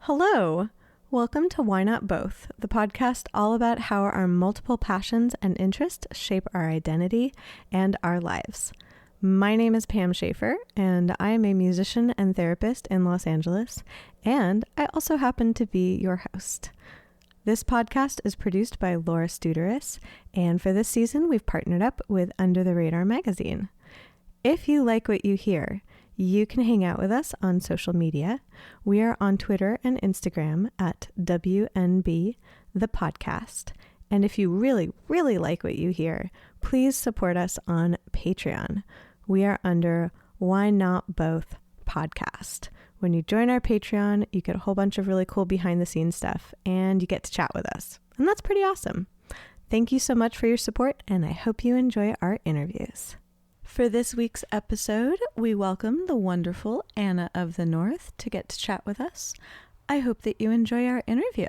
Hello! Welcome to Why Not Both, the podcast all about how our multiple passions and interests shape our identity and our lives. My name is Pam Schaefer, and I am a musician and therapist in Los Angeles, and I also happen to be your host. This podcast is produced by Laura Studeris, and for this season, we've partnered up with Under the Radar magazine. If you like what you hear, you can hang out with us on social media. We are on Twitter and Instagram at WNB the podcast. And if you really, really like what you hear, please support us on Patreon. We are under Why Not Both podcast. When you join our Patreon, you get a whole bunch of really cool behind the scenes stuff and you get to chat with us. And that's pretty awesome. Thank you so much for your support, and I hope you enjoy our interviews. For this week's episode, we welcome the wonderful Anna of the North to get to chat with us. I hope that you enjoy our interview.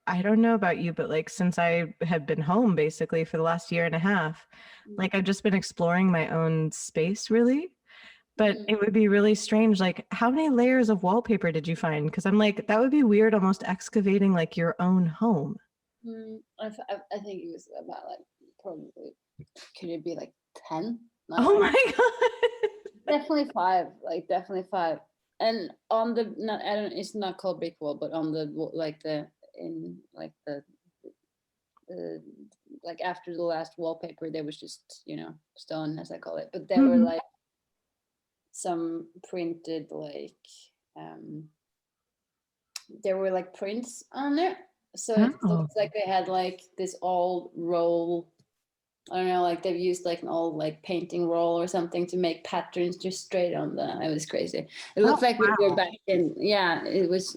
I don't know about you, but since I have been home basically for the last year and a half, I've just been exploring my own space really. But it would be really strange. How many layers of wallpaper did you find? Because I'm that would be weird, almost excavating your own home. I think it was about probably, could it be 10? Oh my God. Definitely five, definitely five. And on the, it's not called brick wall, but on the, after the last wallpaper, there was just, stone, as I call it. But there were some printed, there were prints on there. So it looks like they had this old roll. I don't know, they've used an old painting roll or something to make patterns just straight on the. It was crazy. It looked we were back in. Yeah, it was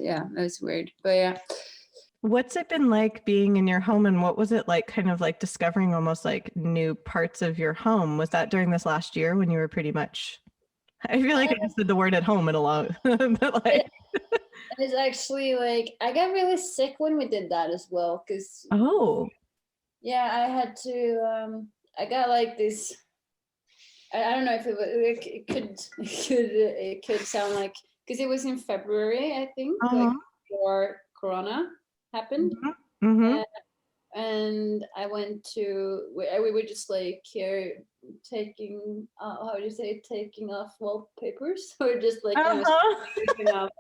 weird, but yeah. What's it been like being in your home, and what was it like kind of discovering almost new parts of your home? Was that during this last year when you were pretty much, I feel like I just said the word at home in a lot, but It's actually I got really sick when we did that as well, because yeah, I had to. I got this. I don't know if it could sound because it was in February, I think, before Corona happened, and I went to. We were just here taking. How do you say? Taking off wallpapers, or just taking off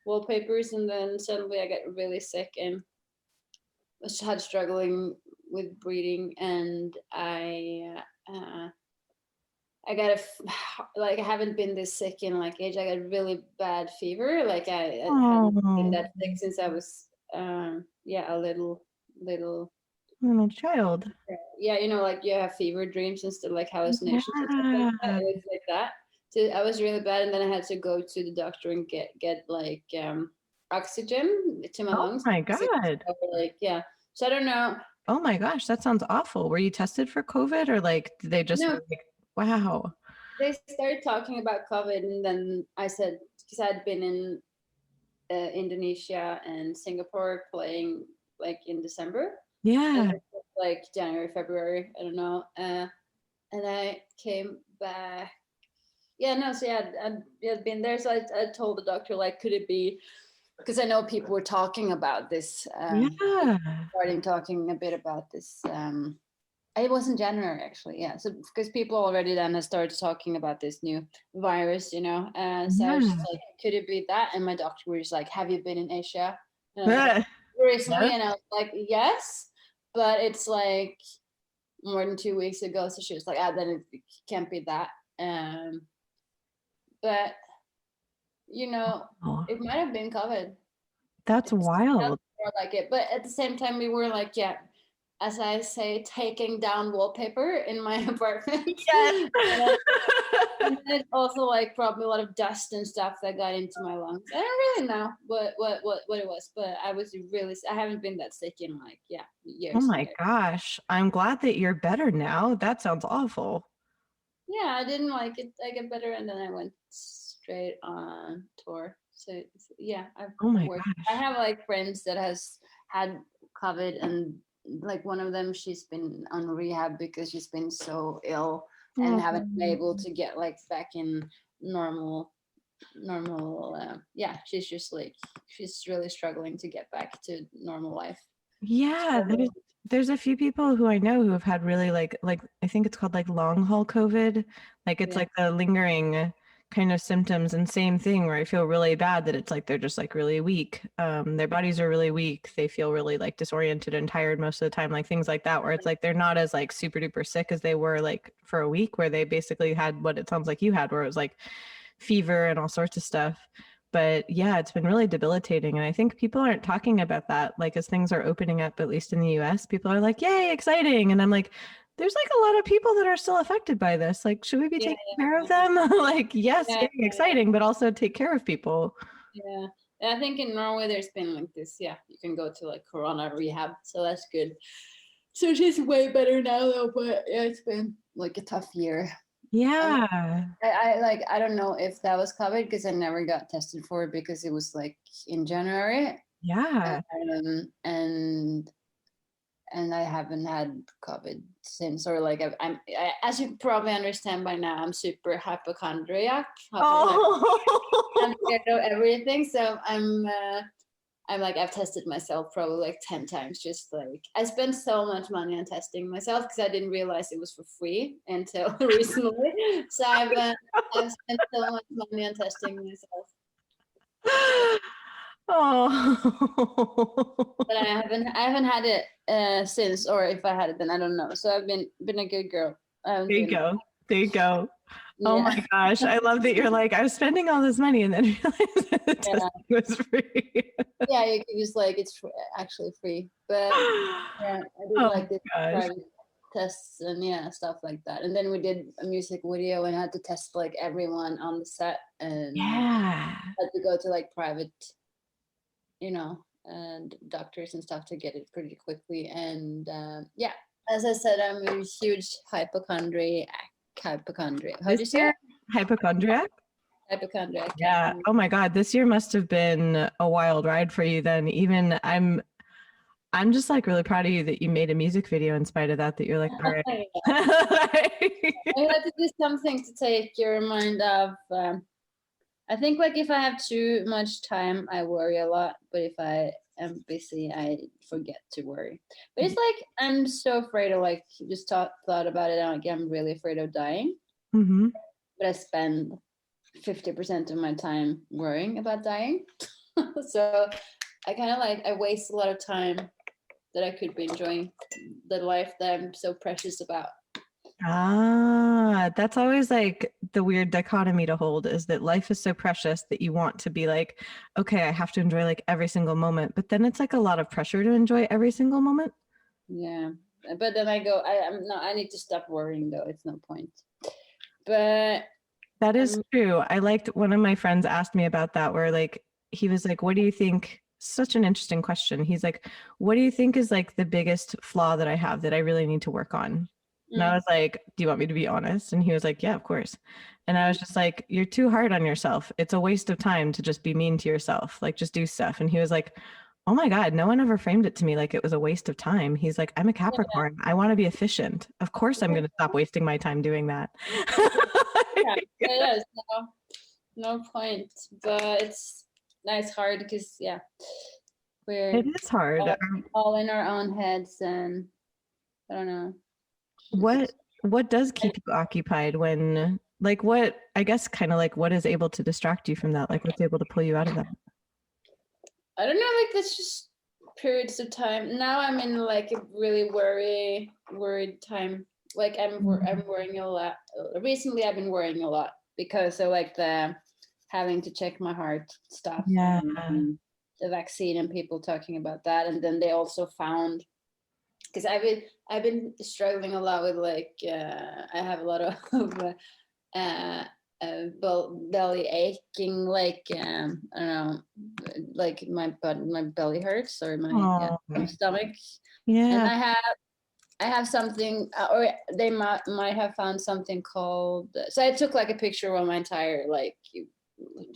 wallpapers, and then suddenly I got really sick and had struggling with breathing, and I got I haven't been this sick in age. I got really bad fever. I hadn't been that sick since I was a little child. Yeah, you have fever dreams and stuff, hallucinations and stuff like that. It was like that. So I was really bad, and then I had to go to the doctor and get oxygen to my lungs. Oh my God. Yeah. So I don't know. Oh my gosh, that sounds awful. Were you tested for COVID, or did they just wow? They started talking about COVID, and then I said, because I'd been in Indonesia and Singapore playing in December. Yeah. And January, February, I don't know. And I came back. Yeah, no, so I'd been there. So I told the doctor, could it be, because I know people were talking about this, starting talking a bit about this. It was in January, actually, yeah. So because people already then had started talking about this new virus, So I was just could it be that? And my doctor was just have you been in Asia? Recently? And I was yes, but it's more than 2 weeks ago. So she was then it can't be that. But it might have been COVID. That's wild. It, but at the same time, we were as I say, taking down wallpaper in my apartment. Yes. And then also probably a lot of dust and stuff that got into my lungs. I don't really know what it was, but I haven't been that sick in years. Oh my gosh, I'm glad that you're better now. That sounds awful. Yeah, I didn't like it. I get better, and then I went straight on tour. So yeah, I have friends that has had COVID, and one of them, she's been on rehab because she's been so ill and haven't been able to get back in normal normal. She's just like, she's really struggling to get back to normal life. Yeah, there's a few people who I know who have had really like I think it's called like long haul COVID. Like it's like the lingering kind of symptoms, and same thing where I feel really bad that it's like they're just like really weak. Their bodies are really weak. They feel really like disoriented and tired most of the time, like things like that, where it's like they're not as like super duper sick as they were like for a week, where they basically had what it sounds like you had, where it was like fever and all sorts of stuff. But yeah, it's been really debilitating. And I think people aren't talking about that. Like as things are opening up, at least in the US, people are like, yay, exciting. And I'm like, there's like a lot of people that are still affected by this. Like, should we be taking care of them? Like, yes, yay, exciting, but also take care of people. Yeah. I think in Norway there's been like this, you can go to like corona rehab. So that's good. So she's way better now though, but yeah, it's been like a tough year. Yeah. I don't know if that was COVID because I never got tested for it because it was like in January. Yeah. And I haven't had COVID since, or like I'm as you probably understand by now, I'm super hypochondriac. I'm scared of everything, so I'm like, I've tested myself probably like 10 times. Just like, I spent so much money on testing myself because I didn't realize it was for free until recently. So I've spent so much money on testing myself. Oh. But I haven't had it since, or if I had it, then I don't know. So I've been a good girl. There you go. There you go. Oh my gosh. I love that you're like, I was spending all this money and then realized that the testing was free. Yeah, you can just like, it's actually free. But yeah, I did like this private tests and stuff like that. And then we did a music video and had to test like everyone on the set, and had to go to like private, and doctors and stuff to get it pretty quickly. And as I said, I'm a huge hypochondriac. How'd you say it? Hypochondriac? Hypochondriac. Yeah. Oh my God. This year must have been a wild ride for you then. Even I'm just like really proud of you that you made a music video in spite of that you're like, all right. I had to do something to take your mind off. I think like if I have too much time, I worry a lot. But if I am busy, I forget to worry. But it's like, I'm so afraid of like, just thought about it. And like, I'm really afraid of dying. Mm-hmm. But I spend 50% of my time worrying about dying. So I kind of like, I waste a lot of time that I could be enjoying the life that I'm so precious about. That's always like the weird dichotomy to hold, is that life is so precious that you want to be like, okay, I have to enjoy like every single moment, but then it's like a lot of pressure to enjoy every single moment. Yeah, but then I go, I need to stop worrying though. It's no point. But that is true. I liked, one of my friends asked me about that, where like, he was like, what do you think? Such an interesting question. He's like, what do you think is like the biggest flaw that I have that I really need to work on? And I was like, do you want me to be honest? And he was like, yeah, of course. And I was just like, you're too hard on yourself. It's a waste of time to just be mean to yourself. Like, just do stuff. And he was like, oh my God, no one ever framed it to me like it was a waste of time. He's like, I'm a Capricorn. I want to be efficient. Of course, I'm going to stop wasting my time doing that. Yeah, it is. No point. But it's hard because, it is hard. All in our own heads, and I don't know. What does keep you occupied when, like, what, I guess kind of like what is able to distract you from that? Like, what's able to pull you out of that? I don't know, like that's just periods of time. Now I'm in like a really worried time. Like I'm worrying a lot. Recently I've been worrying a lot because of like the having to check my heart stuff. Yeah. And the vaccine and people talking about that. And then they also found, because I've been struggling a lot with like I have a lot of belly aching, like I don't know, like my belly hurts, or my stomach. Yeah. And I have something, or they might have found something called. So I took like a picture of my entire like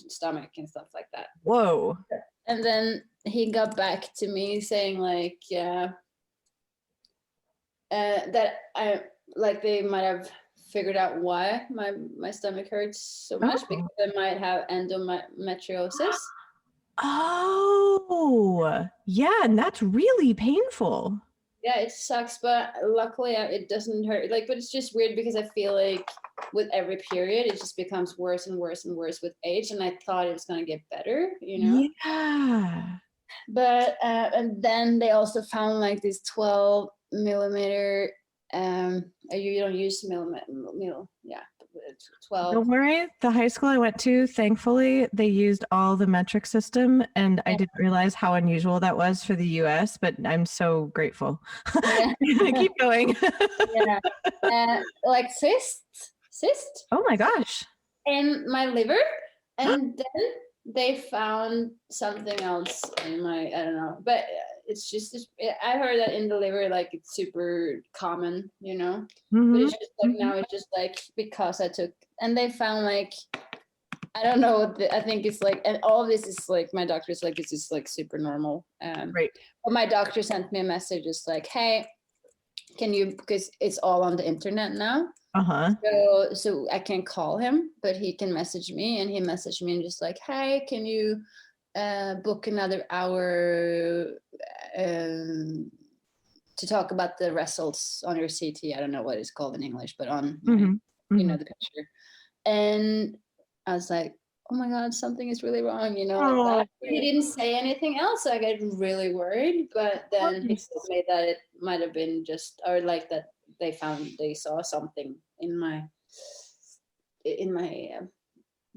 stomach and stuff like that. Whoa. And then he got back to me saying like, that I like they might have figured out why my stomach hurts so much, because I might have endometriosis. Oh, yeah, and that's really painful. Yeah, it sucks, but luckily it doesn't hurt. Like, but it's just weird because I feel like with every period, it just becomes worse and worse and worse with age. And I thought it was gonna get better, you know? Yeah. But and then they also found like this 12 millimeter. You don't use yeah, 12. Don't worry. The high school I went to, thankfully, they used all the metric system, and I didn't realize how unusual that was for the US, but I'm so grateful. Yeah. Keep going. Yeah. Like cyst. Oh my gosh. In my liver. And then they found something else in my, I don't know, but it's just, I heard that in the liver, like it's super common, you know, but it's just like now it's just like because I took, and they found like, I don't know, I think it's like, and all of this is like, my doctor's like, this is like super normal. Right. But my doctor sent me a message, just like, hey, can you, because it's all on the internet now. So I can call him, but he can message me, and he messaged me and just like, hey, can you book another hour to talk about the results on your CT? I don't know what it's called in English, but on you know, the picture. And I was like, oh my God, something is really wrong, you know, like that. He didn't say anything else, so I got really worried, but then he told me that it might have been just, or like that they saw something in my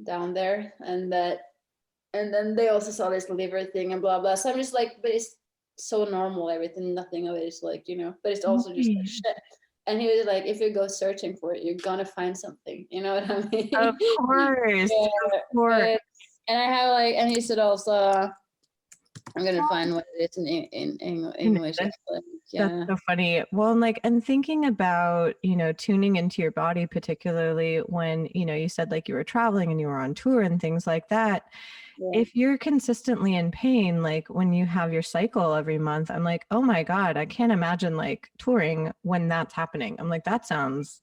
down there, and then they also saw this liver thing and blah blah. So I'm just like, but it's so normal, everything, nothing of it is like, you know, but it's also just like shit. And he was like, if you go searching for it, you're gonna find something, you know what I mean? Of course. Of course. And I have like, and he said also, I'm gonna find what it is in English. That's so funny. Well, and thinking about, tuning into your body, particularly when, you said like you were traveling and you were on tour and things like that. Yeah. If you're consistently in pain, like when you have your cycle every month, I'm like, oh my God, I can't imagine like touring when that's happening. I'm like, that sounds,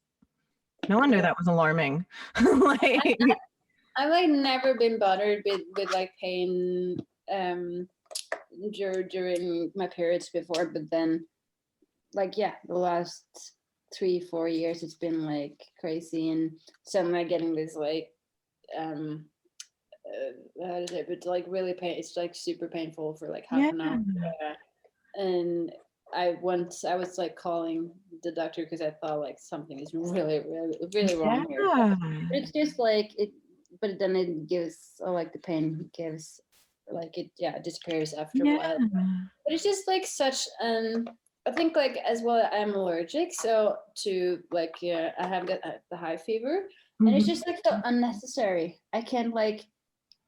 no wonder that was alarming. I've like never been bothered with like pain during my periods before, but then like, yeah, the last 3-4 years it's been like crazy, and suddenly getting this like how to say it, but like really it's like super painful for like half an hour. And I was like calling the doctor because I thought like something is really wrong here. But it's just like it, but then it gives like the pain gives like it disappears after a while. But it's just like such I think like as well I'm allergic, so to like I have the high fever, and it's just like so unnecessary. I can't like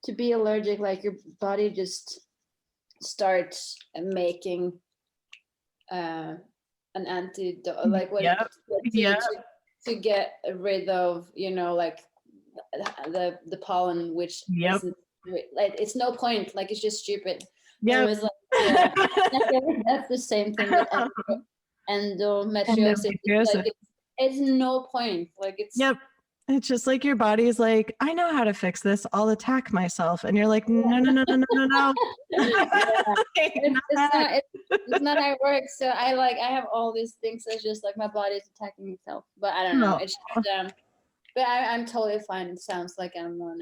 to be allergic, like your body just starts making an antidote, like what to get rid of, like the pollen, which isn't, like it's no point, like it's just stupid. It was like, that's the same thing with endometriosis. Like it's no point, like it's it's just like your body's like, I know how to fix this, I'll attack myself, and you're like, no. It's not how it works. So I have all these things that's just like my body's attacking itself, but I don't know. It's just, but I'm totally fine. It sounds like I'm on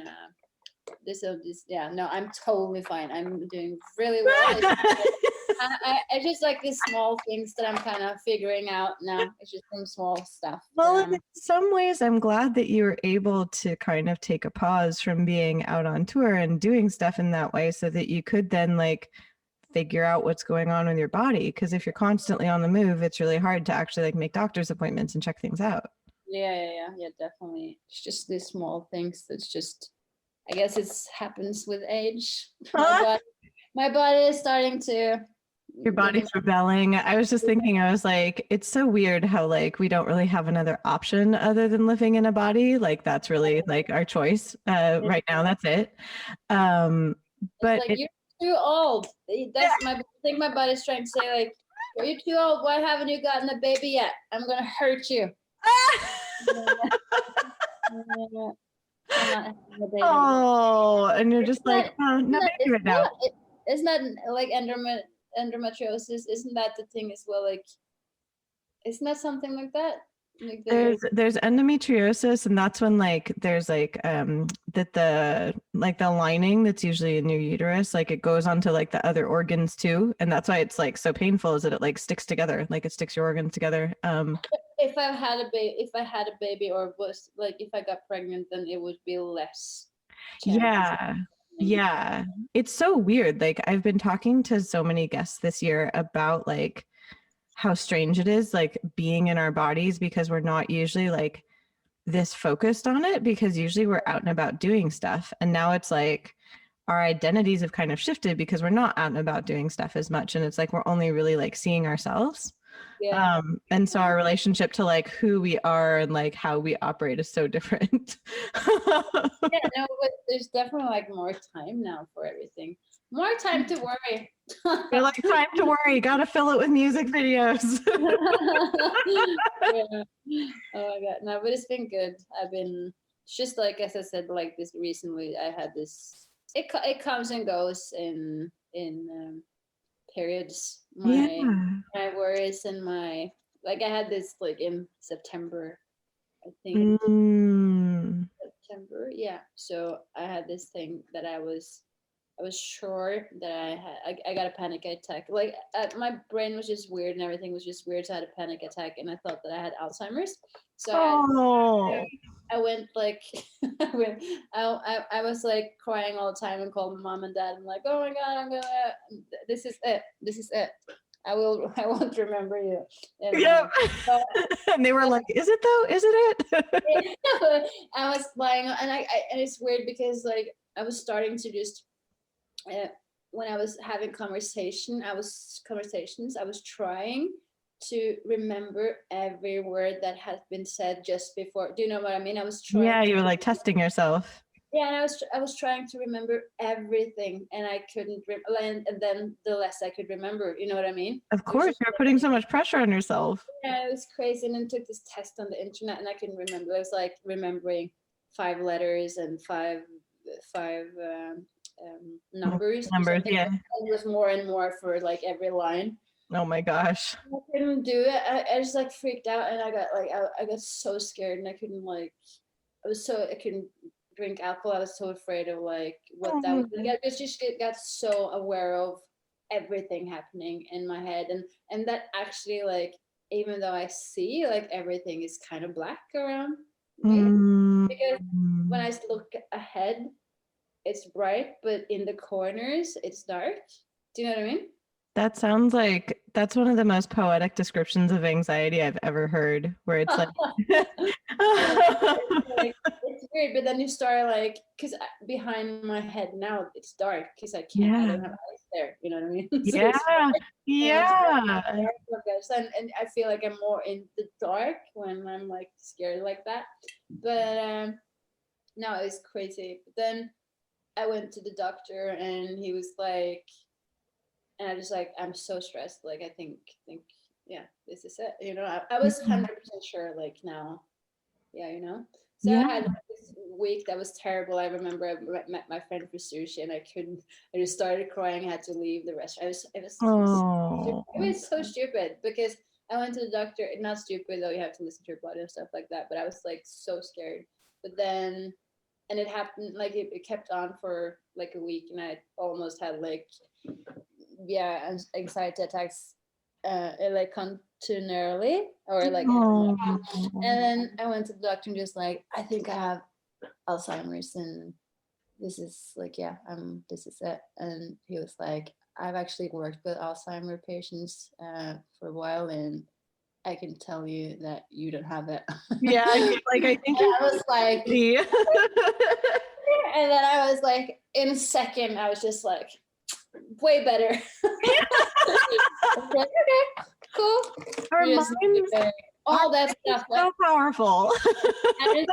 I'm totally fine. I'm doing really well. I just like these small things that I'm kind of figuring out now. It's just some small stuff. Well, in some ways, I'm glad that you were able to kind of take a pause from being out on tour and doing stuff in that way, so that you could then like figure out what's going on with your body. Because if you're constantly on the move, it's really hard to actually like make doctor's appointments and check things out. Yeah, definitely. It's just these small things that's just, I guess it happens with age. My body is starting to. Your body's rebelling. I was just thinking, I was like, it's so weird how like we don't really have another option other than living in a body. Like that's really like our choice right now. That's it. But like, you're too old. That's I think my body's trying to say like, you're too old. Why haven't you gotten a baby yet? I'm gonna hurt you. I'm not having a baby. Oh, and you're just like, oh, not baby right now. It's not like endometriosis. Isn't that the thing as well? Like, isn't that something like that? Like There's endometriosis, and that's when like there's like that the lining that's usually in your uterus, like it goes onto like the other organs too, and that's why it's like so painful, is that it like sticks together, like it sticks your organs together. If I had a baby, or was like if I got pregnant, then it would be less chances. Yeah, it's so weird. Like I've been talking to so many guests this year about like how strange it is like being in our bodies, because we're not usually like this focused on it, because usually we're out and about doing stuff, and now it's like our identities have kind of shifted because we're not out and about doing stuff as much, and it's like we're only really like seeing ourselves. And so our relationship to like who we are and like how we operate is so different. Yeah, no, but there's definitely like more time now for everything. More time to worry. You're like, time to worry, gotta fill it with music videos. Yeah. Oh my god, no, but it's been good. I've been just like, as I said, like this recently. I had this. It comes and goes in periods. My worries and my, like, I had this like in September, I think. September, yeah. So I had this thing that I was sure that I got a panic attack. Like my brain was just weird and everything was just weird. So I had a panic attack and I thought that I had Alzheimer's. So I went like, I was like crying all the time and called my mom and dad. I'm like, oh my God, this is it. I won't remember you. And, and they were like, is it though? Is it? I was lying, and and it's weird because like I was starting to just, when I was having conversations, I was trying to remember every word that had been said just before. Do you know what I mean? I was trying. Yeah, you were like testing yourself. Yeah, and I was trying to remember everything, and I couldn't. And then the less I could remember, you know what I mean? Of course, you're putting so much pressure on yourself. Yeah, it was crazy. And then took this test on the internet, and I couldn't remember. It was like remembering 5 letters and five numbers. Yeah. It was more and more for like every line. Oh my gosh. I couldn't do it. I just like freaked out, and I got like I got so scared, and I couldn't like. I couldn't drink alcohol. I was so afraid of like what that was. Like, I just got so aware of everything happening in my head, and that actually, like, even though I see like everything is kind of black around me, because when I look ahead, it's bright, but in the corners, it's dark. Do you know what I mean? That sounds like that's one of the most poetic descriptions of anxiety I've ever heard, where it's like, it's weird, but then you start like, because behind my head now it's dark because I don't have eyes there, you know what I mean? So and I feel like I'm more in the dark when I'm like scared like that. But no, it's crazy. But then I went to the doctor and he was like, and I just like, I'm so stressed. Like, I think, yeah, this is it. You know, I was 100% sure, like, now, yeah, you know. So I had this week that was terrible. I remember I met my friend for sushi, and I just started crying. I had to leave the restaurant. It was so stupid because I went to the doctor. Not stupid though. You have to listen to your body and stuff like that. But I was like so scared. But then, and it happened like it kept on for like a week, and I almost had like, anxiety attacks, like continually, or like, and then I went to the doctor and just like, I think I have Alzheimer's, and this is like, this is it. And he was like, I've actually worked with Alzheimer patients for a while, and I can tell you that you don't have it. Yeah, like I think I was like, and then I was like, in a second, I was just like, way better. Like, okay, cool. Our minds, all that stuff. So powerful. I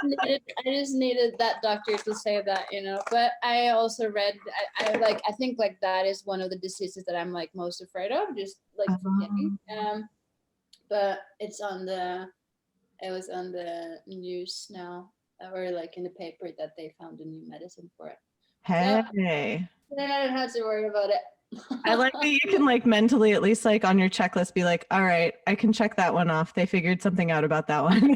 just needed that doctor to say that, you know. But I also read, I think like that is one of the diseases that I'm like most afraid of, just like forgetting. But it's on the it was on the news now, or like in the paper, that they found a new medicine for it. Hey. So then I don't have to worry about it. I like that you can like mentally, at least like on your checklist, be like, all right, I can check that one off. They figured something out about that one.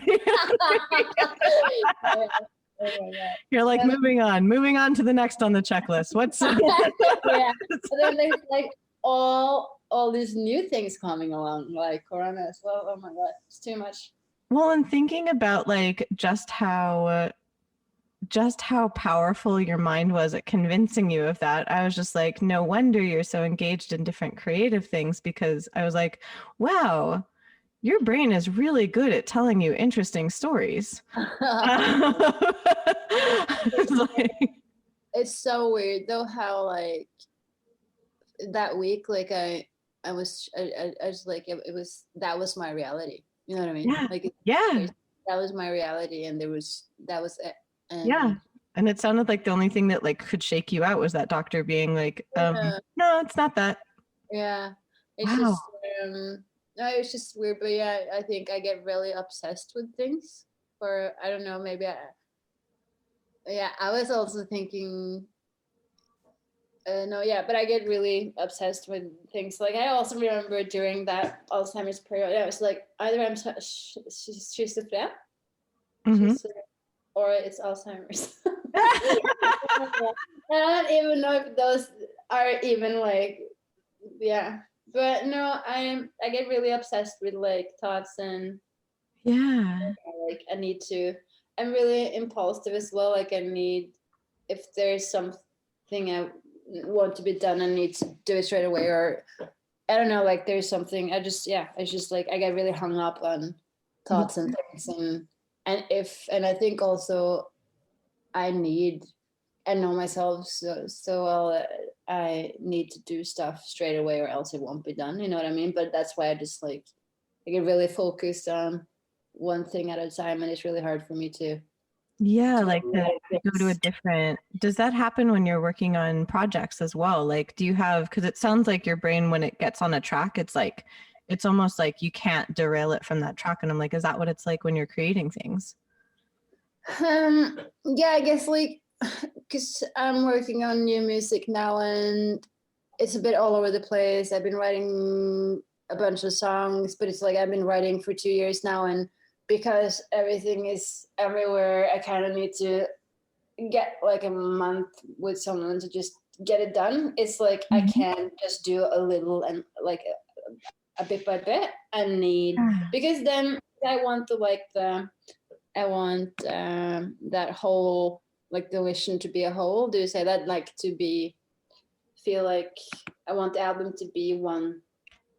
You're like, moving on to the next on the checklist. What's yeah. But then there's like all these new things coming along, like Corona as well. Oh my God, it's too much. Well, and thinking about like just how powerful your mind was at convincing you of that, I was just like, no wonder you're so engaged in different creative things, because I was like, wow, your brain is really good at telling you interesting stories. It's so weird though how like that week, like I was like that was my reality. You know what I mean? Yeah. Like yeah. That was my reality, and that was it. And yeah. And it sounded like the only thing that like could shake you out was that doctor being like, no, it's not that. Yeah. It's wow. just no, it's just weird. But yeah, I think I get really obsessed with things. For I don't know, maybe I was also thinking but I get really obsessed with things. Like I also remember during that Alzheimer's period, I was like, either I'm schizophrenic, or it's Alzheimer's. I don't even know if those are even like, yeah. But no, I get really obsessed with like thoughts, and like I need to. I'm really impulsive as well. Like I need, if there's something I want to be done, I need to do it straight away, or I don't know, like there's something I just like I get really hung up on thoughts and things, and I think also I know myself so well that I need to do stuff straight away, or else it won't be done, you know what I mean? But that's why I just like I get really focused on one thing at a time, and it's really hard for me to like to go to a different. Does that happen when you're working on projects as well? Like, do you have, because it sounds like your brain, when it gets on a track, it's like, it's almost like you can't derail it from that track. And I'm like, is that what it's like when you're creating things? Yeah, I guess like, because I'm working on new music now, and it's a bit all over the place. I've been writing a bunch of songs, but it's like I've been writing for 2 years now, and because everything is everywhere, I kind of need to get like a month with someone to just get it done. It's like I can't just do a little and like a bit by bit. I need, because then I want that whole, like the vision to be a whole. Do you say that? Like to feel like I want the album to be one.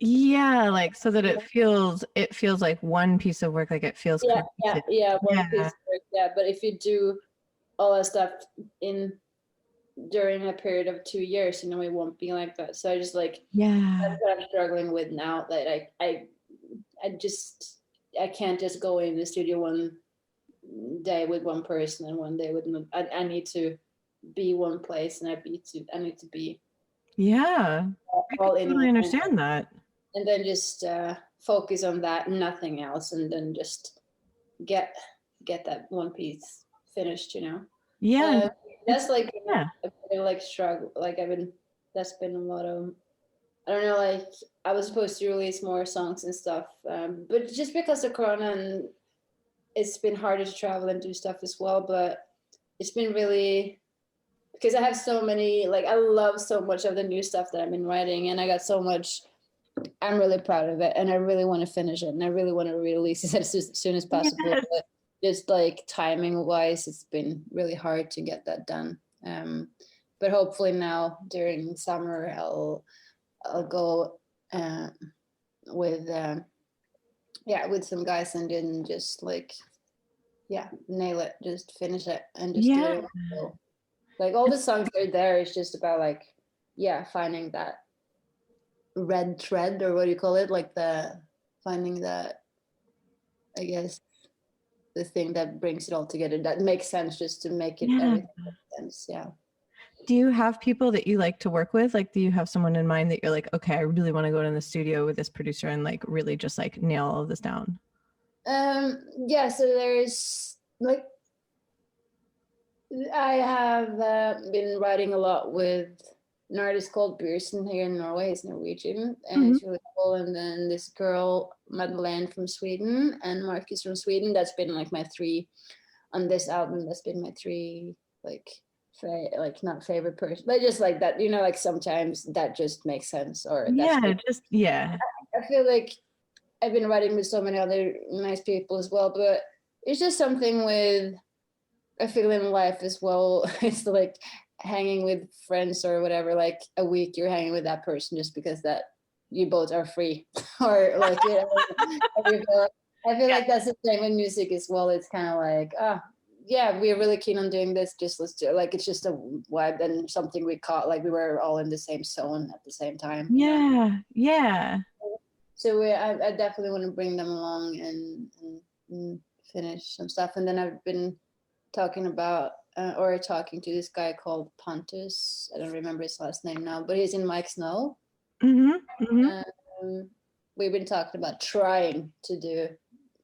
Yeah, like so that it feels like one piece of work, like it feels one piece of work. Yeah, but if you do all that stuff during a period of 2 years, you know, it won't be like that. So I just like that's what I'm struggling with now, that I can't just go in the studio one day with one person and one day with another. I need to be one place, and I need to be all I totally understand that. And then just focus on that, nothing else, and then just get that one piece finished, you know. That's like like struggle, like that's been a lot of, I don't know, like I was supposed to release more songs and stuff, but just because of Corona, and it's been harder to travel and do stuff as well. But it's been really, because I have so many, like I love so much of the new stuff that I've been writing, and I got so much. I'm really proud of it, and I really want to finish it, and I really want to release it as soon as possible. But just like timing wise, it's been really hard to get that done. But hopefully now during summer, I'll go with some guys, and then just like nail it, just finish it, and just do it. So, like all the songs are there. It's just about like finding that red thread, or what do you call it, like finding that, I guess, the thing that brings it all together, that makes sense, just to make it everything make sense. Do you have people that you like to work with? Like, do you have someone in mind that you're like, okay, I really want to go to the studio with this producer and like really just like nail all of this down? Yeah, so there's like I have been writing a lot with an artist called Pearson here in Norway. He's Norwegian, and it's really cool. And then this girl, Madeleine from Sweden, and Marcus from Sweden. That's been like my three on this album. That's been my three, like, like not favorite person, but just like that. You know, like sometimes that just makes sense, or Yeah, that's I feel like I've been writing with so many other nice people as well, but it's just something with I feel in life as well. It's like hanging with friends or whatever. Like a week, you're hanging with that person just because that you both are free, or like you know, I feel like that's the same with music as well. It's kind of like, yeah, we're really keen on doing this. Just let's do it. Like it's just a vibe and something we caught. Like we were all in the same zone at the same time. Yeah. So I definitely want to bring them along and finish some stuff. And then I've been talking about talking to this guy called Pontus. I don't remember his last name now, but he's in Mike Snow. We've been talking about trying to do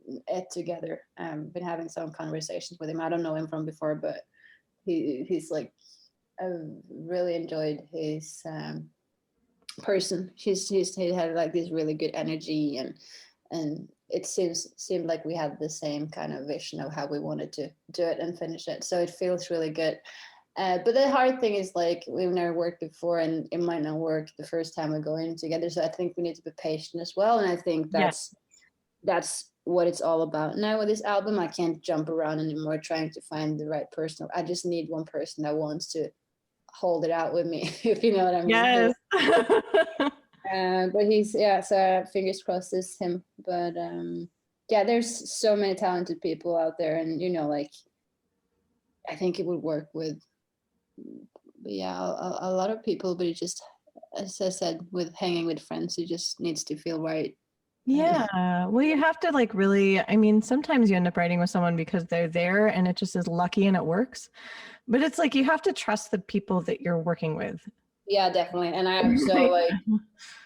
it together. Been having some conversations with him. I don't know him from before, but he's like, I've really enjoyed his person. He had like this really good energy, and it seemed like we had the same kind of vision of how we wanted to do it and finish it. So it feels really good. But the hard thing is like we've never worked before, and it might not work the first time we go in together. So I think we need to be patient as well. And I think that's what it's all about now with this album. I can't jump around anymore trying to find the right person. I just need one person that wants to hold it out with me, if you know what I mean. Yes. But he's so fingers crossed it's him. But there's so many talented people out there, and you know, like I think it would work with a lot of people, but it just, as I said, with hanging with friends, it just needs to feel right. Yeah. Well, you have to like really, I mean, sometimes you end up writing with someone because they're there and it just is lucky and it works. But it's like you have to trust the people that you're working with. Yeah, definitely. And I am so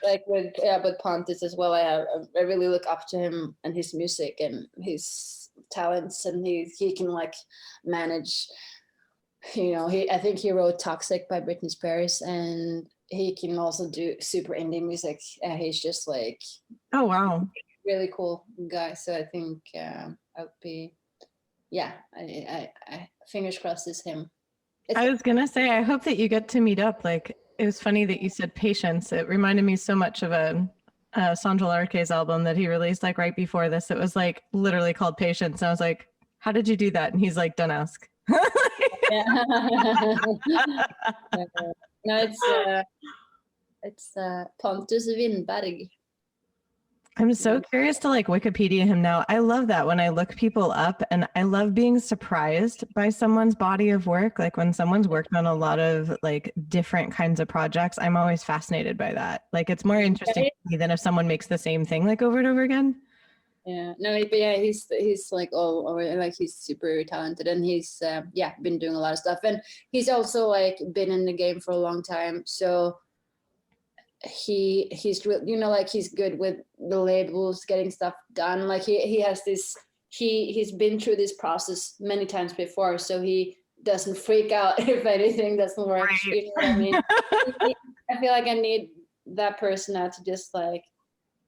like with Pontus as well. I really look up to him and his music and his talents, and he can like manage. You know, I think he wrote "Toxic" by Britney Spears, and he can also do super indie music. He's just like, oh wow, really cool guy. So I think I would be, I fingers crossed is him. I was gonna say, I hope that you get to meet up. Like, it was funny that you said patience. It reminded me so much of a Sandro Larque's album that he released like right before this. It was like literally called Patience. And I was like, how did you do that? And he's like, don't ask. No, it's Pontus Winberg. I'm so curious to like Wikipedia him now. I love that when I look people up, and I love being surprised by someone's body of work. Like when someone's worked on a lot of like different kinds of projects, I'm always fascinated by that. Like it's more interesting to me than if someone makes the same thing like over and over again. Yeah, no, but yeah, he's like like he's super talented, and he's been doing a lot of stuff, and he's also like been in the game for a long time, so he's you know, like he's good with the labels, getting stuff done. Like he has this, he's been through this process many times before, so he doesn't freak out if anything doesn't work. Right. You know what I mean? I feel like I need that person now to just like,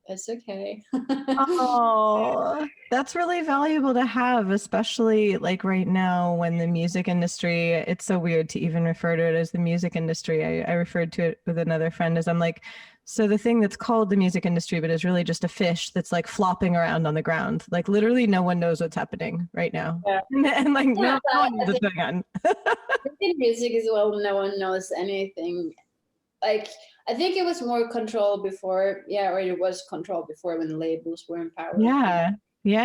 it's okay. Oh, that's really valuable to have, especially like right now when the music industry, it's so weird to even refer to it as the music industry. I referred to it with another friend as I'm like, so the thing that's called the music industry, but is really just a fish that's like flopping around on the ground. Like literally no one knows what's happening right now. Yeah. And like no one knows what's going on. In music as well, no one knows anything. Like I think it was more control before, or it was control before when the labels were in power. Yeah.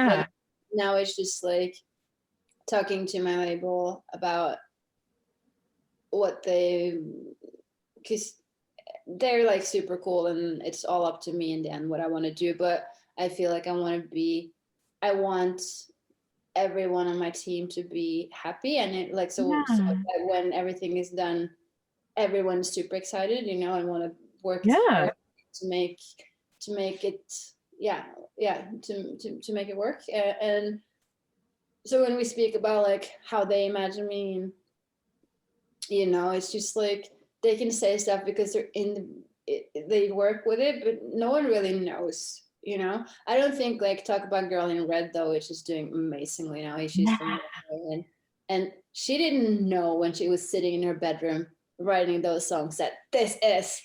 But now it's just like talking to my label about what because they're like super cool, and it's all up to me in the end what I want to do. But I feel like I want everyone on my team to be happy, and it like so that when everything is done, everyone's super excited, you know, and want to work hard to make it to make it work. And so when we speak about like how they imagine me, you know, it's just like they can say stuff because they're they work with it, but no one really knows, you know. I don't think like Talk About Girl in Red though, which is doing amazingly now. She's from Norway, and she didn't know when she was sitting in her bedroom writing those songs that this is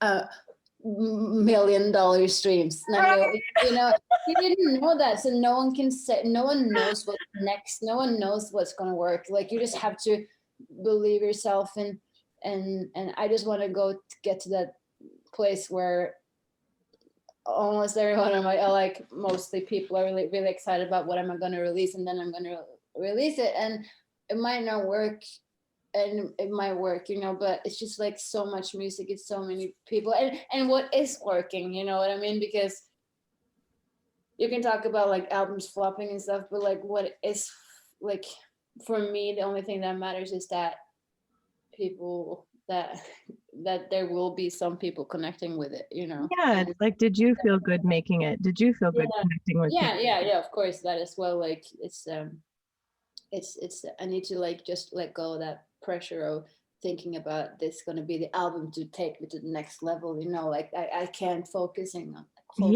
$1 million streams. You know, he didn't know that, so no one can say. No one knows what's next. No one knows what's gonna work. Like you just have to believe yourself, and I just want to get to that place where almost everyone like mostly people are really really excited about what am I going to release, and then I'm going to release it, and it might not work. And it might work, you know, but it's just like so much music, it's so many people, and what is working, you know what I mean? Because you can talk about like albums flopping and stuff, but like what is like for me, the only thing that matters is that people that there will be some people connecting with it, you know. Yeah, like did you feel good making it? Did you feel good connecting with people? Yeah, of course, that as well. Like it's I need to like just let go of that pressure of thinking about this going to be the album to take me to the next level, you know. Like I can't focus on I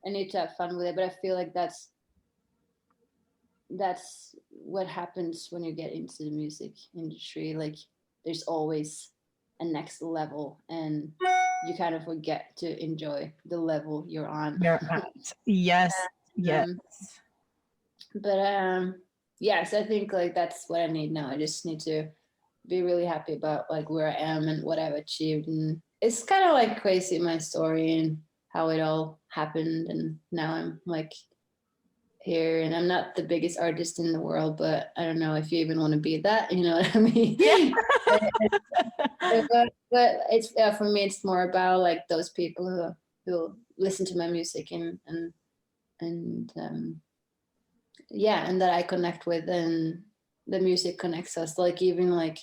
need to have fun with it, but I feel like that's what happens when you get into the music industry. Like there's always a next level, and you kind of forget to enjoy the level you're on. Yes. But yes, I think like that's what I need now. I just need to be really happy about like where I am and what I've achieved, and it's kind of like crazy, my story and how it all happened, and now I'm like here, and I'm not the biggest artist in the world, but I don't know if you even want to be that, you know what I mean? but it's for me it's more about like those people who listen to my music and and that I connect with, and the music connects us. Like even like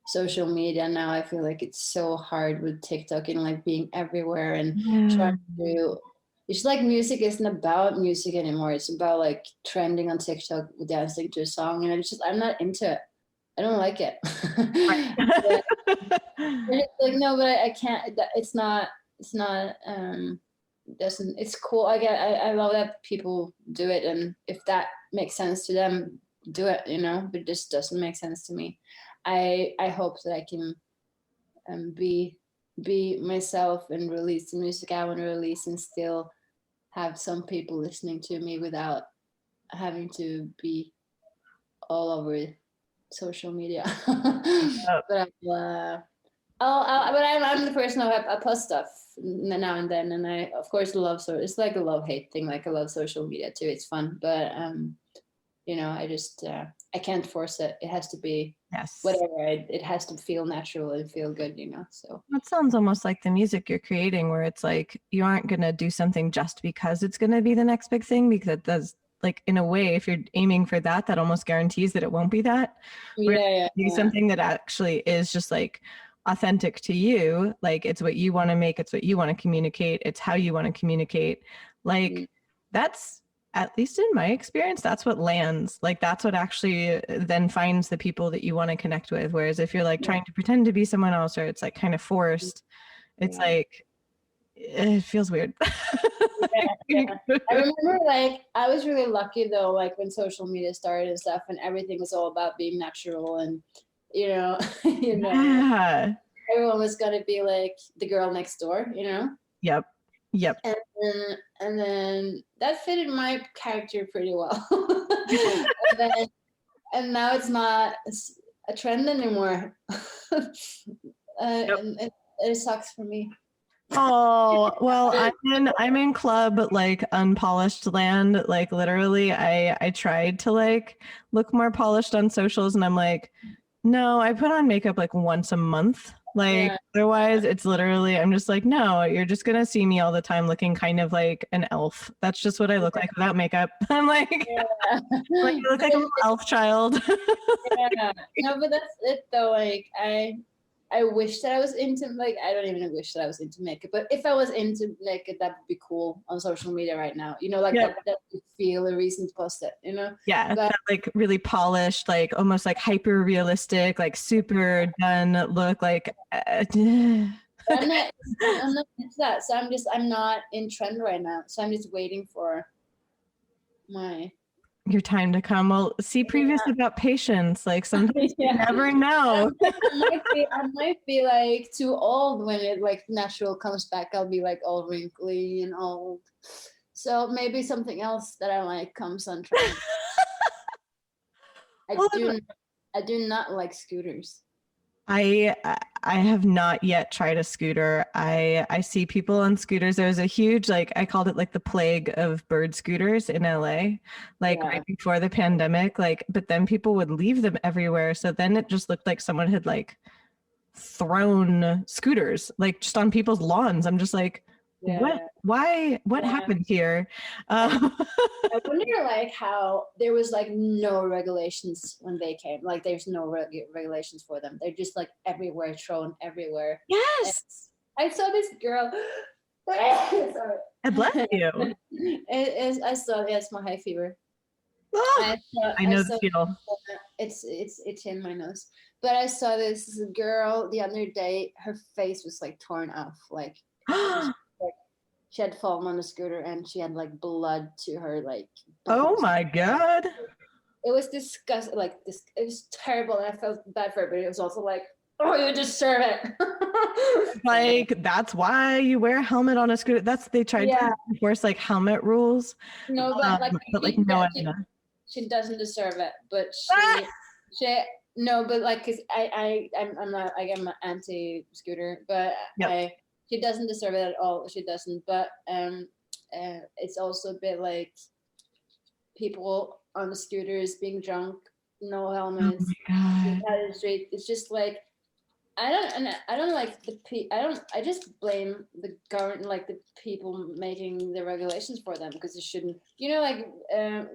social media now, I feel like it's so hard with TikTok and like being everywhere and trying to. It's like music isn't about music anymore. It's about like trending on TikTok, dancing to a song, and I'm not into it. I don't like it. It's like no, but I can't. It's not. Doesn't. It's cool. I love that people do it, and if that makes sense to them, do it. You know, but it just doesn't make sense to me. I hope that I can be myself and release the music I want to release, and still have some people listening to me without having to be all over social media. But I'm the person who I post stuff now and then, and I of course love, so it's like a love-hate thing. Like I love social media too, it's fun, but you know, I just I can't force it. It has to be whatever. It has to feel natural and feel good, you know. So it sounds almost like the music you're creating, where it's like you aren't gonna do something just because it's gonna be the next big thing, because it does. Like in a way, if you're aiming for that, that almost guarantees that it won't be that. Do something that actually is just like authentic to you. Like it's what you want to make. It's what you want to communicate. It's how you want to communicate. Like that's, at least in my experience, that's what lands. Like that's what actually then finds the people that you want to connect with. Whereas if you're like trying to pretend to be someone else, or it's like kind of forced, it's like, it feels weird. I remember like I was really lucky though, like when social media started and stuff, and everything was all about being natural, and you know everyone was gonna be like the girl next door, you know. Yep. And then that fitted my character pretty well. and now it's not a trend anymore. And it sucks for me. Oh, well, I'm in club like unpolished land. Like literally I tried to like look more polished on socials, and I'm like, no, I put on makeup like once a month. Like otherwise it's literally, I'm just like, no, you're just gonna see me all the time looking kind of like an elf. That's just what I look like without makeup. I'm like, like you look like a little elf child. No, but that's it though. Like I wish that I was into, like, I don't even wish that I was into makeup, but if I was into makeup, that would be cool on social media right now, you know, like that would feel a reason to post it, you know? Yeah, But, that like really polished, like almost like hyper realistic, like super done look, like but I'm not into that. So I'm not in trend right now. So I'm just waiting for my your time to come. Well, see previous about patience. Like sometimes you never know. I might be like too old when it like natural comes back. I'll be like all wrinkly and old. So maybe something else that I like comes on trend. I do not like scooters. I have not yet tried a scooter. I see people on scooters. There was a huge, like, I called it like the plague of bird scooters in LA, like right before the pandemic, like, but then people would leave them everywhere. So then it just looked like someone had like thrown scooters like just on people's lawns. I'm just like, what happened here? I wonder like how there was like no regulations when they came, like there's no regulations for them, they're just like everywhere, thrown everywhere. Yes, I saw this girl. Sorry. I bless you. I saw, it's my high fever. I know the feel. It's in my nose. But I saw this girl the other day, her face was like torn off, like she had fallen on the scooter and she had like blood to her like oh my god, it was disgusting, like this, it was terrible and I felt bad for her, but it was also like, oh, you deserve it. like that's why you wear a helmet on a scooter. That's, they tried to enforce like helmet rules. No, but she doesn't deserve it, but she no, but like, cause I'm not, like, I'm anti-scooter, but she doesn't deserve it at all. She doesn't. But it's also a bit like people on the scooters being drunk, no helmets, out of the street. It's just like I don't like I just blame the government, like the people making the regulations for them, because it shouldn't. You know, like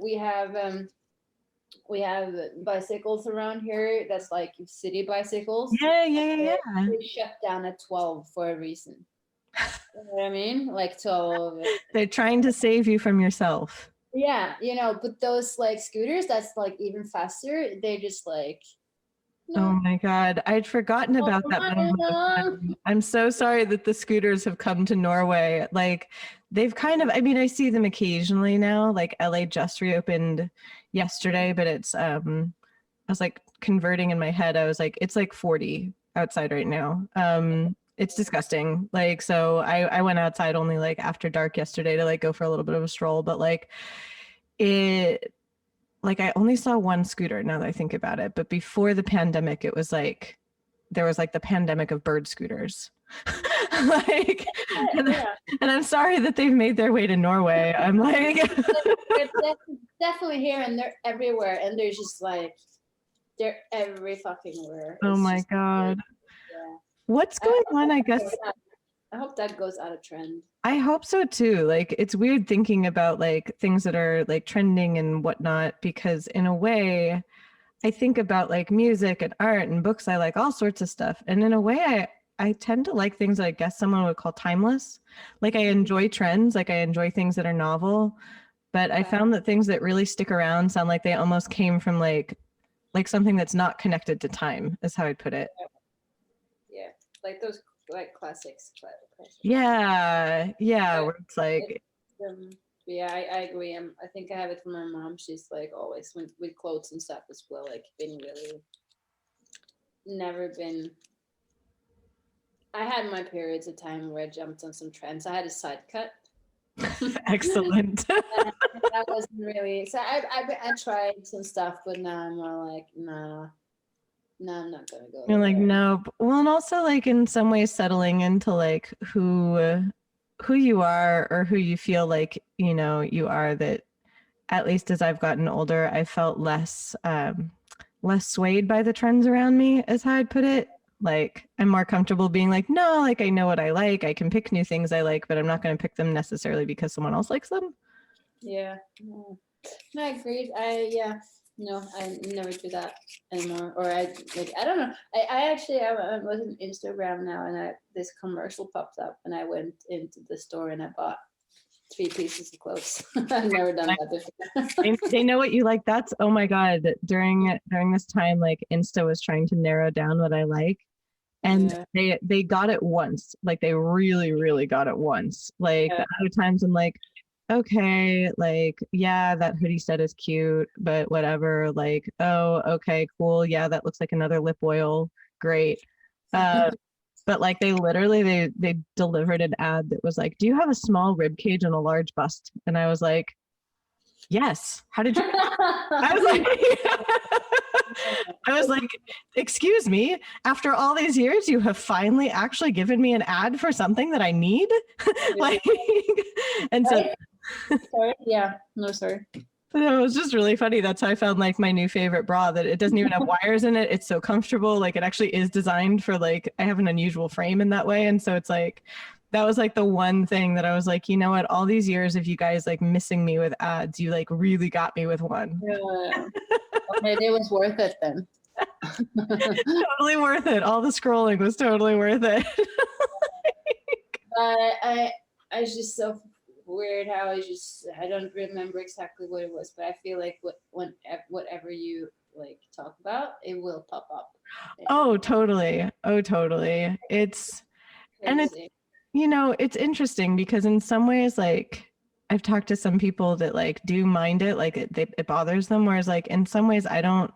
we have bicycles around here that's like city bicycles. They shut down at 12 for a reason. You know what I mean? Like 12. They're trying to save you from yourself. Yeah, you know, but those like scooters that's like even faster, they just like oh my god, I'd forgotten about that. I'm so sorry that the scooters have come to Norway. Like they've kind of, I mean, I see them occasionally now. Like LA just reopened yesterday, but it's I was like converting in my head. I was like, it's like 40 outside right now. It's disgusting. Like, so I went outside only like after dark yesterday to like go for a little bit of a stroll, but like like I only saw one scooter now that I think about it, but before the pandemic, it was like, there was like the pandemic of bird scooters. Like, and I'm sorry that they've made their way to Norway. I'm like, they're definitely here and they're everywhere. And they're just like, they're every fucking where. Oh my God. Yeah. What's going on? I guess. I hope that goes out of trend. I hope so too. Like, it's weird thinking about like things that are like trending and whatnot, because in a way I think about like music and art and books. I like all sorts of stuff. And in a way I tend to like things that I guess someone would call timeless. Like I enjoy trends, like I enjoy things that are novel, but I found that things that really stick around sound like they almost came from like something that's not connected to time, is how I'd put it. Yeah, like those like classics. Yeah, where it's like yeah, I agree. I think I have it from my mom. She's like always with clothes and stuff as well, like been really never been. I had my periods of time where I jumped on some trends. I had a side cut. Excellent. That wasn't really, so I tried some stuff, but now I'm more like, nah, I'm not gonna go. You're like, no. Well, and also like in some ways settling into like who you are or who you feel like, you know, you are, that at least as I've gotten older, I felt less swayed by the trends around me, is how I'd put it. Like I'm more comfortable being like, no, like I know what I like. I can pick new things I like, but I'm not going to pick them necessarily because someone else likes them. Yeah. No, I agreed. No, I never do that anymore. Or I don't know. I actually I was on Instagram now, and this commercial popped up, and I went into the store and I bought 3 pieces of clothes. I've never done that before. They know what you like. That's, oh my God, during this time, like Insta was trying to narrow down what I like. And Yeah. they got it once. Like they really, really got it once. Like Yeah. the other times I'm like, okay, like, yeah, that hoodie set is cute, but whatever. Like, oh, okay, cool. Yeah, that looks like another lip oil. Great. Uh, but like they literally they delivered an ad that was like, do you have a small rib cage and a large bust? And I was like, yes. How did you? I was like, I was like, excuse me, after all these years, you have finally actually given me an ad for something that I need. Like, and so Sorry. Yeah. No, sorry. it was just really funny. That's how I found like my new favorite bra, that it doesn't even have wires in it. It's so comfortable. Like it actually is designed for, like, I have an unusual frame in that way. And so it's like, that was like the one thing that I was like, you know what, all these years of you guys like missing me with ads, you like really got me with one. Yeah. Okay, it was worth it then. Totally worth it. All the scrolling was totally worth it. I was just so weird how I don't remember exactly what it was, but I feel like whatever you like talk about, it will pop up. Oh, totally. Oh, totally. And it's, Crazy. it's interesting because in some ways, like, I've talked to some people that like do mind it, like it bothers them. Whereas like in some ways I don't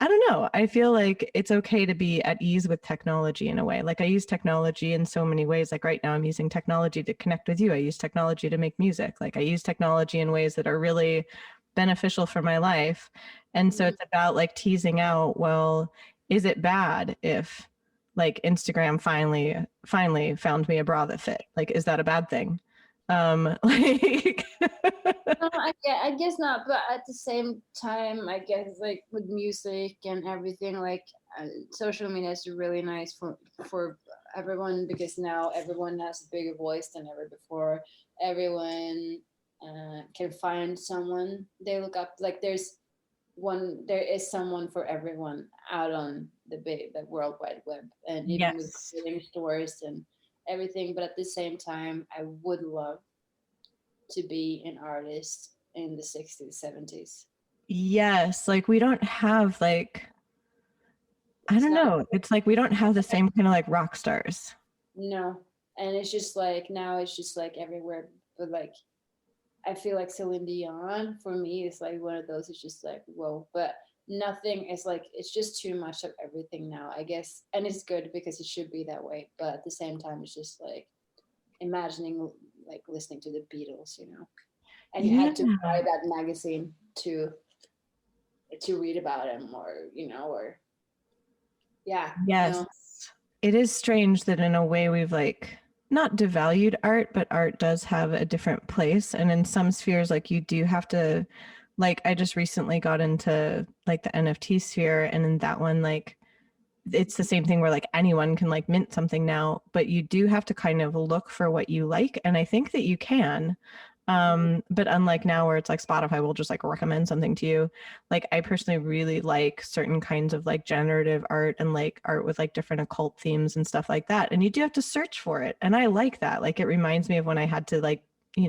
know. I feel like it's okay to be at ease with technology in a way. Like I use technology in so many ways. Like right now I'm using technology to connect with you. I use technology to make music. Like I use technology in ways that are really beneficial for my life. And so it's about like teasing out, well, is it bad if like Instagram finally found me a bra that fit? Like, is that a bad thing? Like No, I guess not, but at the same time, I guess like with music and everything, like social media is really nice for everyone because now everyone has a bigger voice than ever before. Everyone can find someone they look up. Like there is someone for everyone out on the World Wide Web, and even with yes. clothing stores and everything. But at the same time, I would love to be an artist in the 60s, 70s. Yes, like we don't have like, I It's don't not, know. It's like we don't have the same kind of like rock stars. no. And it's just like, now it's just like everywhere. But like, I feel like Celine Dion for me is like one of those, it's just like, whoa. But nothing is like, it's just too much of everything now, I guess. And it's good because it should be that way. But at the same time, it's just like imagining like listening to the Beatles, and you Yeah. had to buy that magazine to read about them, or yeah, Yes. It is strange that in a way we've like not devalued art, but art does have a different place. And in some spheres, like you do have to, like, I just recently got into like the NFT sphere, and in that one, like, it's the same thing where like anyone can like mint something now, but you do have to kind of look for what you like. And I think that you can. But unlike now where it's like Spotify will just like recommend something to you, like I personally really like certain kinds of like generative art and like art with like different occult themes and stuff like that. And you do have to search for it. And I like that. Like it reminds me of when I had to like, be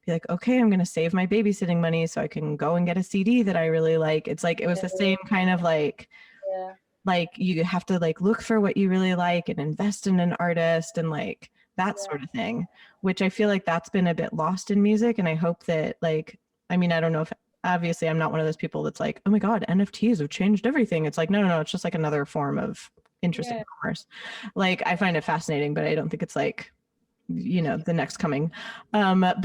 like, okay, I'm going to save my babysitting money so I can go and get a CD that I really like. It's like, it was the same kind of yeah, like you have to like look for what you really like and invest in an artist and like that yeah, sort of thing, which I feel like that's been a bit lost in music. And I hope that like, I mean, I don't know if obviously I'm not one of those people that's like, oh my God, NFTs have changed everything. It's like, no, it's just like another form of interest in yeah, commerce. Like I find it fascinating, but I don't think it's like, the next coming. But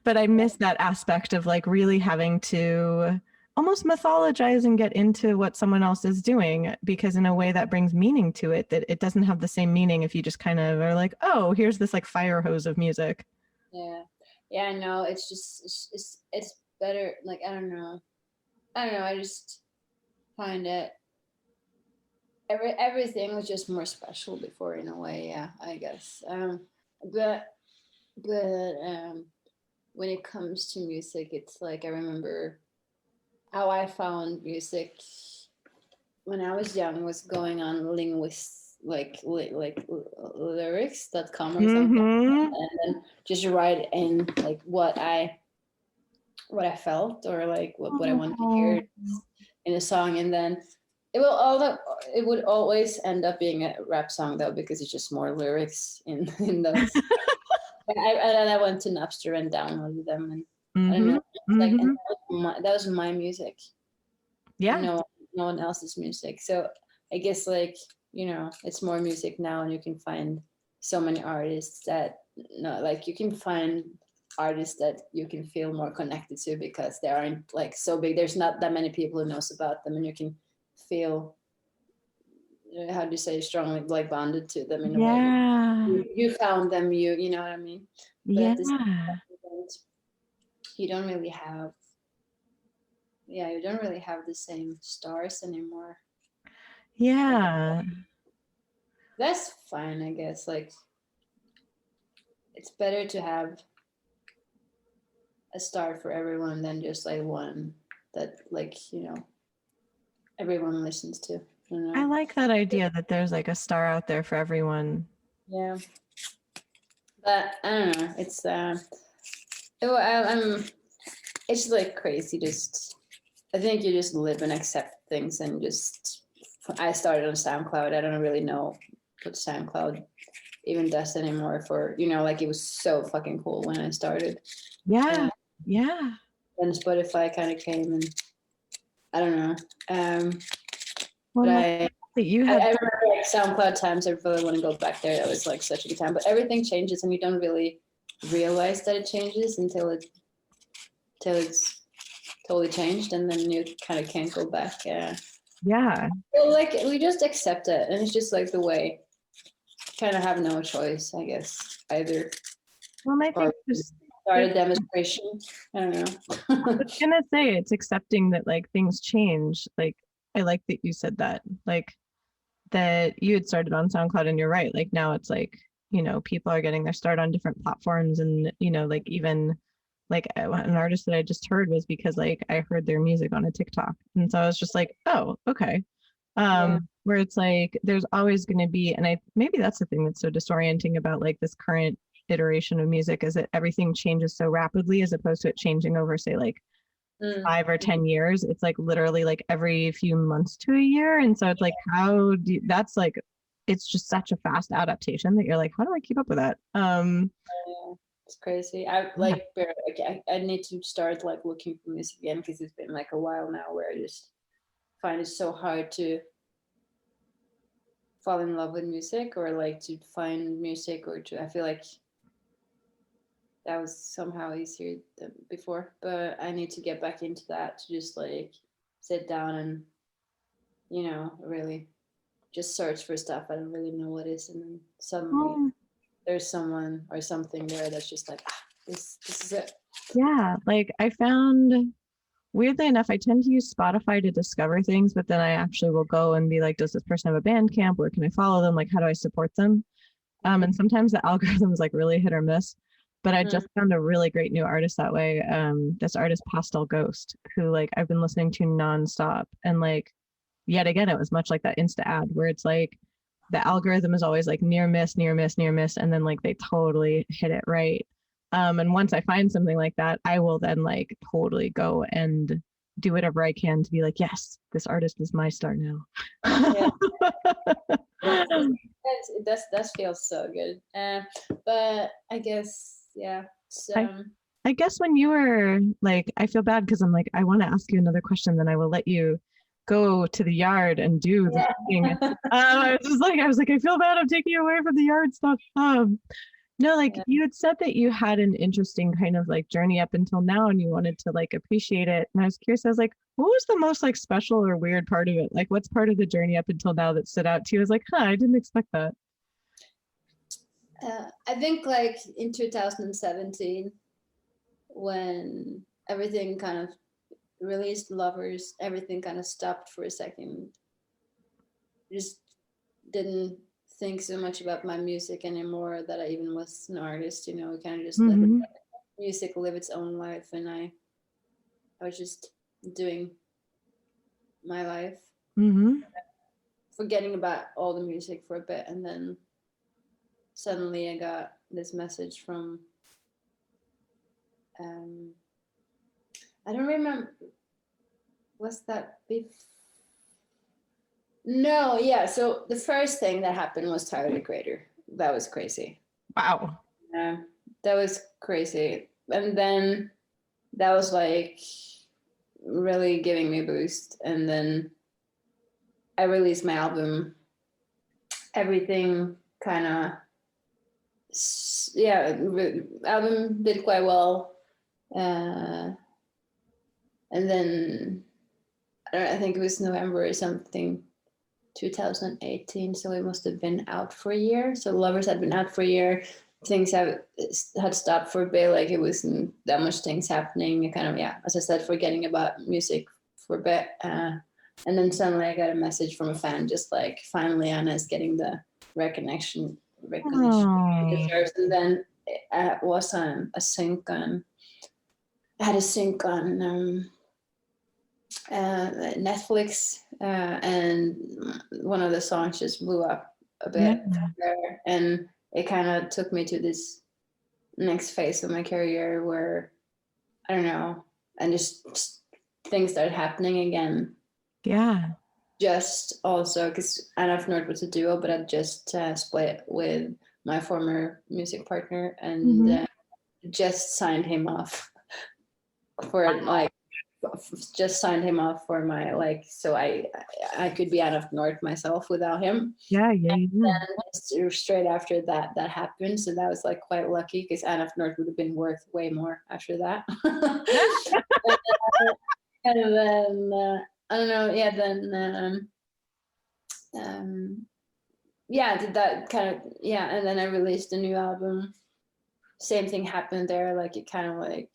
I miss that aspect of like really having to almost mythologize and get into what someone else is doing, because in a way that brings meaning to it, that it doesn't have the same meaning if you just kind of are like, oh, here's this like fire hose of music. yeah, yeah. I know. It's just it's better. Like I don't know. I just find it everything was just more special before in a way. Yeah, I guess. But but when it comes to music, it's like I remember how I found music when I was young was going on lyrics.com or something, Mm-hmm. and then just write in like what I felt, or like what I wanted to hear in a song, and then it would always end up being a rap song though, because it's just more lyrics in those. And I went to Napster and downloaded them, and I don't Mm-hmm. know, like, and Mm-hmm. that was my music, Yeah. no one else's music. So I guess, like, it's more music now, and you can find so many artists that, no, like, you can find artists that you can feel more connected to because they aren't like so big. There's not that many people who knows about them, and you can feel, how do you say, strongly like bonded to them in a way. Yeah. You found them, you know what I mean. But Yeah. at this point, you don't really have, you don't really have the same stars anymore. Yeah. That's fine, I guess. Like, it's better to have a star for everyone than just like one that, like, everyone listens to. I like that idea that there's like a star out there for everyone. Yeah, but I don't know. I'm. It's like crazy. Just, I think you just live and accept things, and just. I started on SoundCloud. I don't really know what SoundCloud even does anymore. For like, it was so fucking cool when I started. Yeah. Yeah. Then Spotify kind of came, and I don't know. Well, But like that you I had. remember like SoundCloud times. I really want to go back there. That was like such a good time. But everything changes, and you don't really realize that it changes until it's totally changed, and then you kind of can't go back. Yeah. Yeah. Well, like, we just accept it, and it's just like the way. Kind of have no choice, I guess, either. Well, I Or think just start a demonstration. I don't know. I was gonna say it's accepting that like things change. Like I like that you said that. Like that you had started on SoundCloud and you're right. Like now it's like, people are getting their start on different platforms and like even like an artist that I just heard was because like I heard their music on a TikTok. And so I was just like, oh, okay. Yeah. Where it's like there's always going to be, and I maybe that's the thing that's so disorienting about like this current iteration of music is that everything changes so rapidly as opposed to it changing over say like Mm. 5 or 10 years. It's like literally like every few months to a year. And so it's like how do you, that's like it's just such a fast adaptation that you're like, how do I keep up with that? Yeah, it's crazy. I Yeah. like barely, like, I need to start like looking for music again, because it's been like a while now where I just find it so hard to fall in love with music, or like to find music, or to, I feel like that was somehow easier than before, but I need to get back into that, to just like sit down and really just search for stuff I don't really know what is, and then suddenly Well, there's someone or something there that's just like, this is it. yeah, like I found weirdly enough, I tend to use Spotify to discover things, but then I actually will go and be like, does this person have a band camp? Where can I follow them? Like, how do I support them? And sometimes the algorithm is like really hit or miss. But I just found a really great new artist that way. This artist Pastel Ghost, who like I've been listening to nonstop. And like yet again, it was much like that Insta ad where it's like the algorithm is always like near miss, near miss, near miss, and then like they totally hit it right. And once I find something like that, I will then like totally go and do whatever I can to be like, yes, this artist is my star now. Yeah. That feels so good. But I guess, yeah. I guess when you were like, I feel bad because I'm like, I want to ask you another question, then I will let you go to the yard and do the thing. I was like, I feel bad I'm taking you away from the yard stuff. No, like Yeah. you had said that you had an interesting kind of like journey up until now and you wanted to like appreciate it. And I was curious, I was like, what was the most like special or weird part of it? Like what's part of the journey up until now that stood out to you? I was like, I didn't expect that. I think like in 2017, when everything kind of released Lovers, everything kind of stopped for a second. Just didn't think so much about my music anymore, that I even was an artist. We kind of just let music live its own life, and I was just doing my life, Mm-hmm. forgetting about all the music for a bit, and then suddenly I got this message from I don't remember, was that no, yeah, so the first thing that happened was Tyler the Creator. That was crazy. Wow. That was crazy. And then that was like really giving me a boost. And then I released my album. Everything kind of, yeah, album did quite well. And then I think it was November or something, 2018. So it must have been out for a year. So Lovers had been out for a year. Things had stopped for a bit. Like it wasn't that much things happening. Kind of, yeah, as I said, forgetting about music for a bit. And then suddenly I got a message from a fan, just like, finally Anna's getting the recognition Oh. deserves. And then it was a sync on. I had a sync on Netflix, and one of the songs just blew up a bit there, and it kind of took me to this next phase of my career where I don't know, and just things started happening again. Yeah. Just also because Anna of North was a duo, but I just split with my former music partner and just signed him off for like just signed him off for my like, so I could be out of North myself without him. Yeah. And straight after that happened, so that was like quite lucky because Anna of North would have been worth way more after that. And then I don't know, yeah, then yeah, did that kind of, yeah, and then I released a new album. Same thing happened there, like it kind of like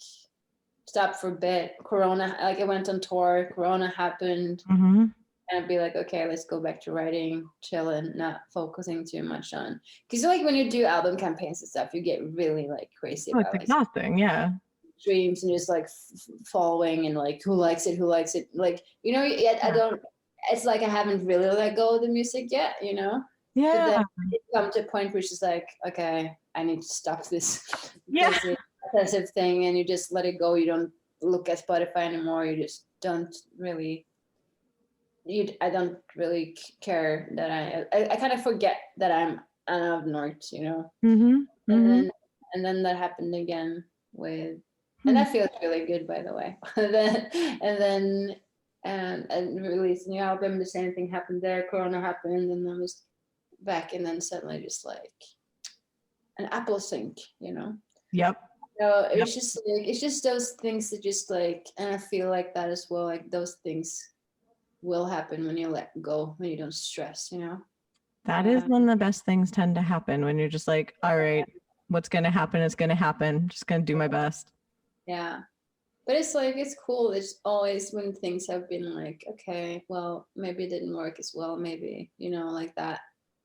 stopped for a bit. Corona, like I went on tour, Corona happened, and I'd be like, okay, let's go back to writing, chilling, not focusing too much on, because like when you do album campaigns and stuff, you get really like crazy about It's exhausting. Yeah. dreams and just like following and like who likes it, like, you know, I don't, it's like I haven't really let go of the music yet, you know. But then it come to a point where it's just like, okay, I need to stop this crazy obsessive thing, and you just let it go. You don't look at Spotify anymore. You just don't really. I don't really care that I kind of forget that I'm Anna of North, you know. And then that happened again with, and that feels really good, by the way. And released a new album. The same thing happened there. Corona happened, and I was back, and then suddenly just like an Apple sync, you know. Yep. So it's just like, it's just those things that just like, and I feel like that as well. Like those things will happen when you let go, when you don't stress, you know. That is when the best things tend to happen, when you're just like, all right, what's going to happen is going to happen. Just going to do my best. Yeah. But it's like, it's cool. It's always when things have been like, okay, well, maybe it didn't work as well. Maybe, you know, like that.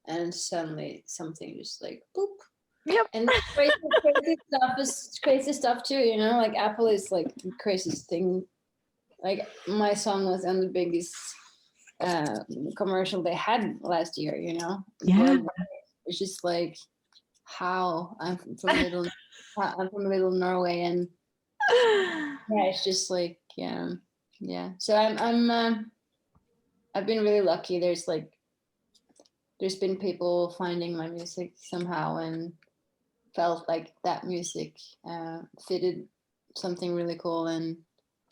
And suddenly something just like, boop. Yep. And crazy stuff is crazy stuff too, you know, like Apple is like the craziest thing. Like my song was on the biggest commercial they had last year, you know. Yeah. It's just like, how I'm from little Norway, and yeah, it's just like, yeah. So I've been really lucky. There's been people finding my music somehow and felt like that music fitted something really cool, and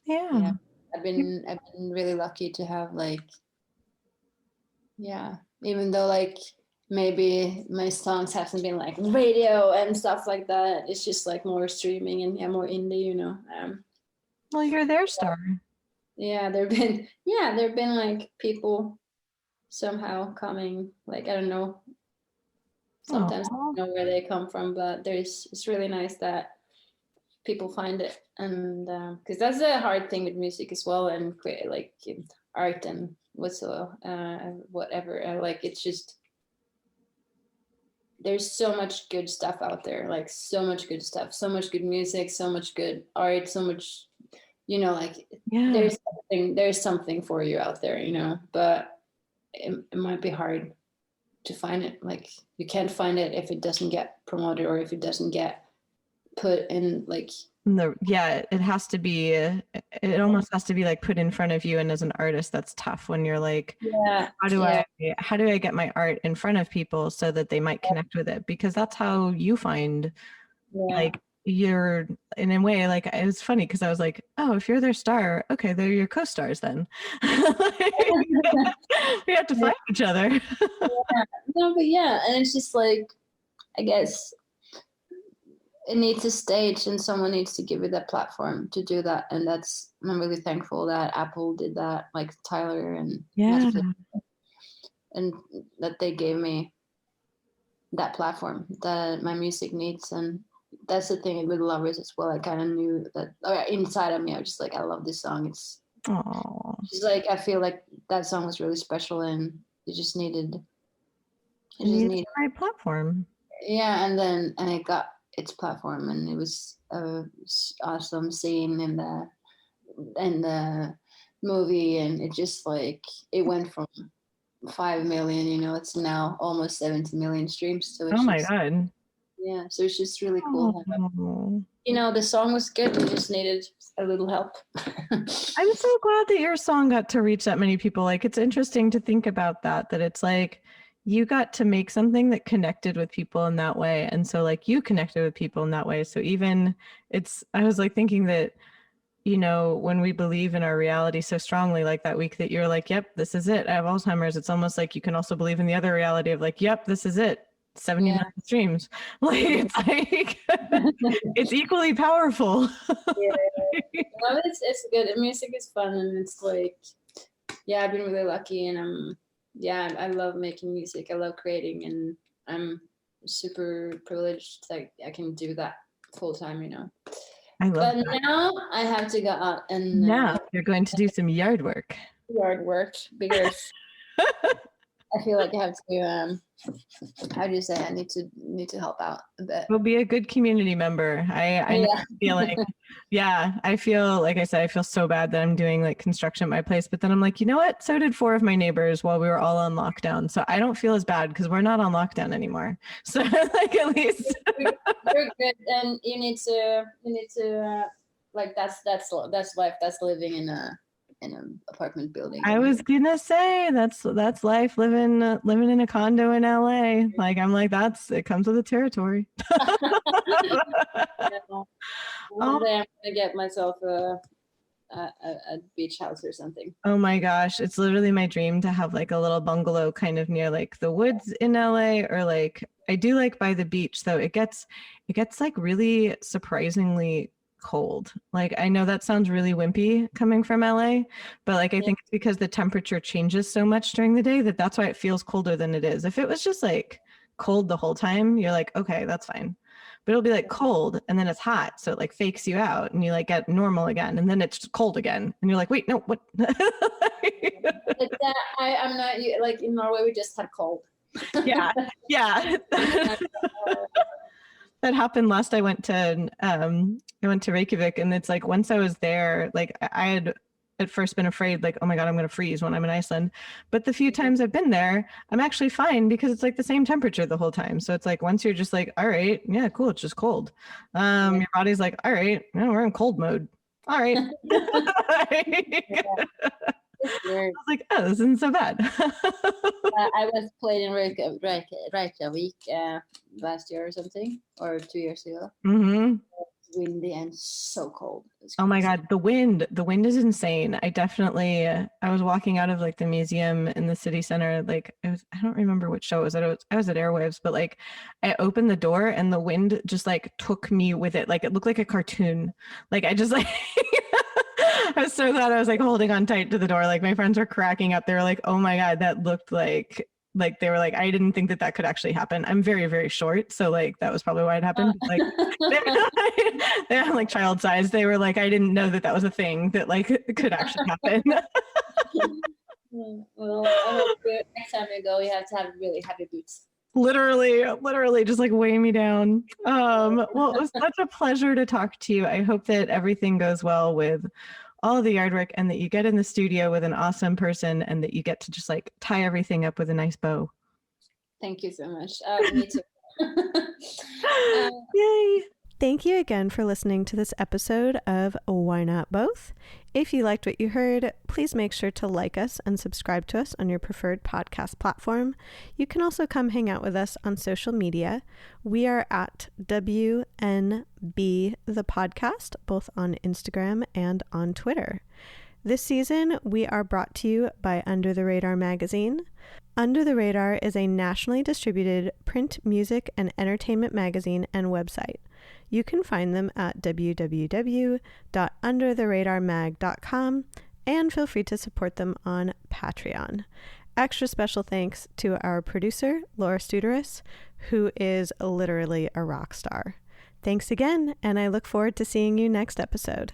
Yeah. I've been really lucky to have like, yeah, even though like maybe my songs haven't been like radio and stuff like that, it's just like more streaming and more indie, you know. Well, you're their star. Yeah, there've been like people somehow coming, like, I don't know, sometimes I don't know where they come from, but it's really nice that people find it, and because that's a hard thing with music as well, and like art and whatever, like it's just, there's so much good stuff out there, like so much good stuff, so much good music, so much good art, so much like Yeah. there's something for you out there, but it might be hard to find it. Like you can't find it if it doesn't get promoted or if it doesn't get put in like It has to be, it almost has to be like put in front of you. And as an artist, that's tough when you're like, how do I get my art in front of people so that they might connect with it? Because that's how you find like you're, in a way, like it was funny because I was like, oh, if you're their star, okay, they're your co-stars then. We have to find each other. No, but yeah, and it's just like, I guess it needs a stage and someone needs to give it that platform to do that. And I'm really thankful that Apple did that, like Tyler and Netflix, and that they gave me that platform that my music needs. And that's the thing with Lovers as well. I kind of knew that inside of me, I was just like, I love this song. It's just like, I feel like that song was really special and it just needed the right platform. Yeah, and it got its platform, and it was awesome scene in the movie, and it just like it went from 5 million, it's now almost 70 million streams. So it's my God. Yeah, so it's just really cool. The song was good. We just needed a little help. I'm so glad that your song got to reach that many people. Like, it's interesting to think about that it's like you got to make something that connected with people in that way. And so like you connected with people in that way. So even I was like thinking that, when we believe in our reality so strongly, like that week that you're like, yep, this is it. I have Alzheimer's. It's almost like you can also believe in the other reality of like, yep, this is it. 70 million streams. Like, it's like, it's equally powerful. It's good. The music is fun. And it's like, I've been really lucky. And I love making music. I love creating. And I'm super privileged that I can do that full time, I love But that. now I have to go out and now you're going to do some yard work. Because I feel like I have to how do you say, I need to help out a bit. We'll be a good community member. I know the feeling. Yeah, I feel, like I said, I feel so bad that I'm doing like construction at my place, but then I'm like, you know what? So did 4 of my neighbors while we were all on lockdown. So I don't feel as bad because we're not on lockdown anymore. So like at least you're good, and you need to like that's life. That's living in an apartment building. I was gonna say that's life living in a condo in LA. Like I'm like, it comes with the territory. One day I'm gonna get myself a beach house or something. Oh my gosh, it's literally my dream to have like a little bungalow kind of near like the woods in LA, or like I do like by the beach, though it gets like really surprisingly cold. Like I know that sounds really wimpy coming from LA, but like I think it's because the temperature changes so much during the day that's why it feels colder than it is. If it was just like cold the whole time, you're like, okay, that's fine. But it'll be like cold and then it's hot, so it like fakes you out and you like get normal again, and then it's cold again and you're like, wait, no, what? I'm not like in Norway we just had cold. yeah That happened last. I went to Reykjavik, and it's like once I was there, like I had at first been afraid, like, oh my God, I'm going to freeze when I'm in Iceland. But the few times I've been there, I'm actually fine because it's like the same temperature the whole time. So it's like once you're just like, all right, yeah, cool, it's just cold. Your body's like, all right, we're in cold mode. All right. I was like, oh, this isn't so bad. I was playing in Reykjavik last year or something, or 2 years ago. Mm-hmm. It's windy and so cold. Oh my God, the wind is insane. I was walking out of like the museum in the city center, like I don't remember which show it was. I was at Airwaves, but like I opened the door and the wind just like took me with it. Like it looked like a cartoon. Like I just like I was so glad I was like holding on tight to the door. Like my friends were cracking up. They were like, oh my God, that looked like they were like, I didn't think that could actually happen. I'm very, very short. So like, that was probably why it happened. Like they're like child size. They were like, I didn't know that was a thing that like could actually happen. Well, I hope next time you go, you have to have really heavy boots. literally just like weigh me down. Well, it was such a pleasure to talk to you. I hope that everything goes well with all the yard work and that you get in the studio with an awesome person and that you get to just like tie everything up with a nice bow. Thank you so much. Me too. Yay. Thank you again for listening to this episode of Why Not Both? If you liked what you heard, please make sure to like us and subscribe to us on your preferred podcast platform. You can also come hang out with us on social media. We are at WNB the podcast, both on Instagram and on Twitter. This season, we are brought to you by Under the Radar magazine. Under the Radar is a nationally distributed print, music, and entertainment magazine and website. You can find them at www.undertheradarmag.com and feel free to support them on Patreon. Extra special thanks to our producer, Laura Studeris, who is literally a rock star. Thanks again, and I look forward to seeing you next episode.